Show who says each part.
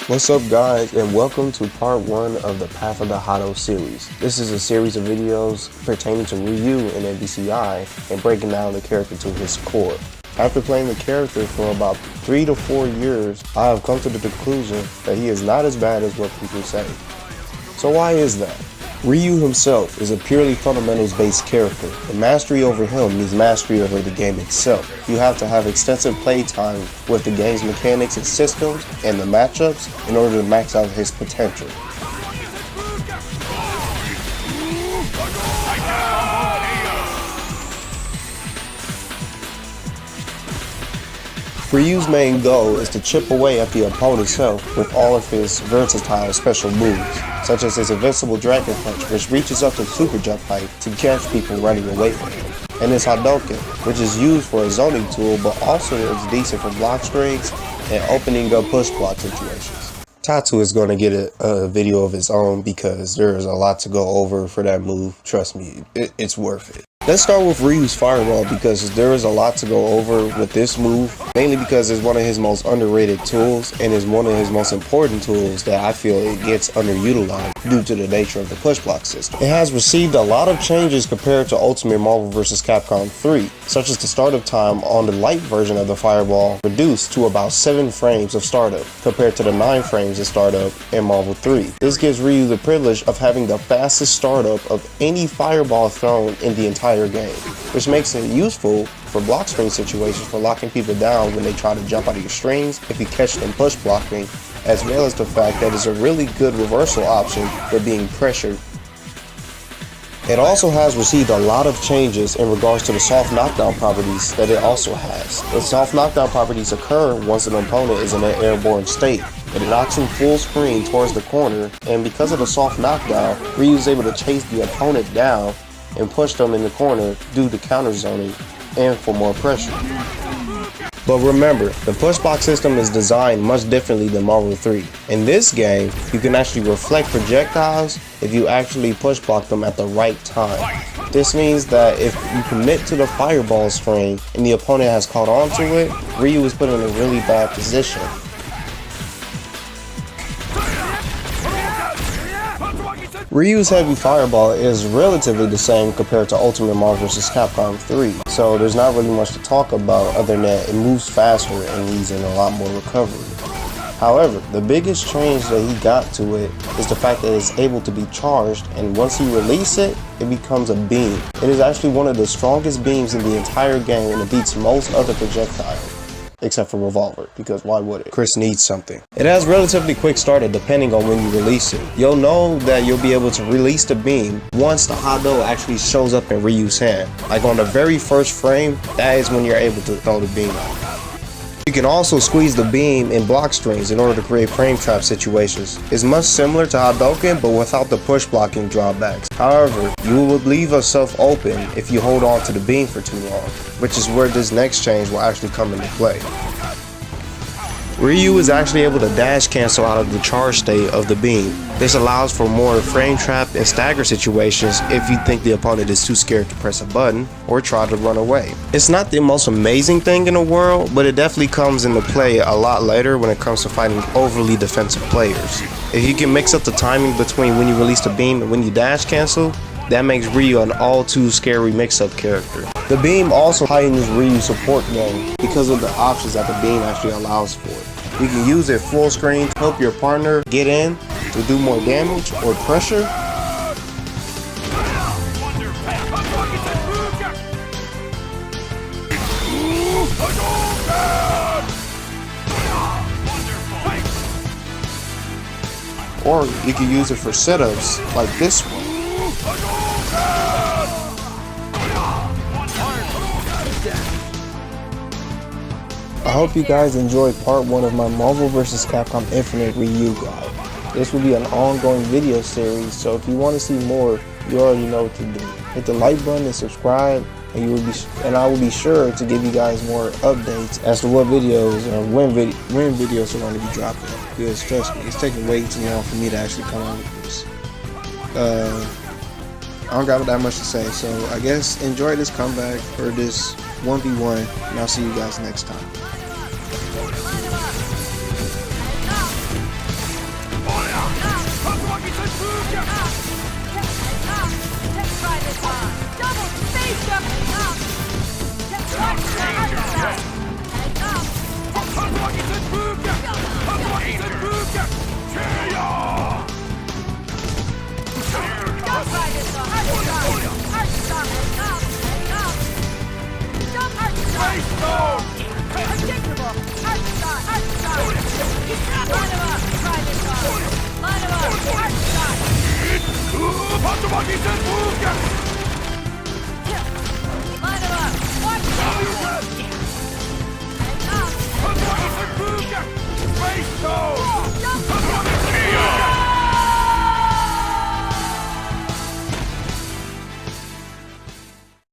Speaker 1: What's up guys, and welcome to part 1 of the Path of the Hado series. This is a series of videos pertaining to Ryu and MBCI and breaking down the character to his core. After playing the character for about 3 to 4 years, I have come to the conclusion that he is not as bad as what people say. So why is that? Ryu himself is a purely fundamentals based character, and mastery over him means mastery over the game itself. You have to have extensive play time with the game's mechanics and systems and the matchups in order to max out his potential. Ryu's main goal is to chip away at the opponent's health with all of his versatile special moves, such as his invincible Dragon Punch, which reaches up to super jump height to catch people running away from him, and his Hadoken, which is used for a zoning tool but also is decent for block strings and opening up push block situations. Tatu is going to get a video of his own because there is a lot to go over for that move. Trust me, it's worth it. Let's start with Ryu's Fireball because there is a lot to go over with this move, mainly because it's one of his most underrated tools and is one of his most important tools that I feel it gets underutilized due to the nature of the push block system. It has received a lot of changes compared to Ultimate Marvel vs. Capcom 3, such as the startup time on the light version of the Fireball reduced to about 7 frames of startup compared to the 9 frames of startup in Marvel 3. This gives Ryu the privilege of having the fastest startup of any Fireball thrown in the entire game, which makes it useful for block string situations for locking people down when they try to jump out of your strings if you catch them push blocking, as well as the fact that it's a really good reversal option for being pressured. It also has received a lot of changes in regards to the soft knockdown properties that it also has. The soft knockdown properties occur once an opponent is in an airborne state. It knocks him full screen towards the corner, and because of the soft knockdown, Ryu is able to chase the opponent down and push them in the corner due to counter zoning and for more pressure. But remember, the push block system is designed much differently than Marvel 3. In this game, you can actually reflect projectiles if you actually push block them at the right time. This means that if you commit to the fireball string and the opponent has caught on to it, Ryu is put in a really bad position. Ryu's heavy fireball is relatively the same compared to Ultimate Marvel vs. Capcom 3, so there's not really much to talk about other than that it moves faster and needs in a lot more recovery. However, the biggest change that he got to it is the fact that it's able to be charged, and once you release it, it becomes a beam. It is actually one of the strongest beams in the entire game, and it beats most other projectiles. Except for Revolver, because why would it? Chris needs something. It has relatively quick startup depending on when you release it. You'll know that you'll be able to release the beam once the Hado actually shows up in Ryu's hand. Like on the very first frame, that is when you're able to throw the beam out. You can also squeeze the beam in block strings in order to create frame trap situations. It's much similar to Hadoken, but without the push blocking drawbacks. However, you will leave yourself open if you hold on to the beam for too long, which is where this next change will actually come into play. Ryu is actually able to dash cancel out of the charge state of the beam. This allows for more frame trap and stagger situations if you think the opponent is too scared to press a button or try to run away. It's not the most amazing thing in the world, but it definitely comes into play a lot later when it comes to fighting overly defensive players. If you can mix up the timing between when you release the beam and when you dash cancel, that makes Ryu an all too scary mix-up character. The beam also heightens Ryu's support game because of the options that the beam actually allows for. You can use it full screen to help your partner get in to do more damage or pressure. Or you can use it for setups like this one. I hope you guys enjoyed part 1 of my Marvel vs. Capcom Infinite Ryu guide. This will be an ongoing video series, so if you want to see more, you already know what to do. Hit the like button and subscribe, and I will be sure to give you guys more updates as to what videos or when videos are going to be dropping. Because trust me, it's taking way too long for me to actually come out with this. I don't got that much to say, so I guess enjoy this comeback or this 1v1, and I'll see you guys next time.
Speaker 2: Space Stone!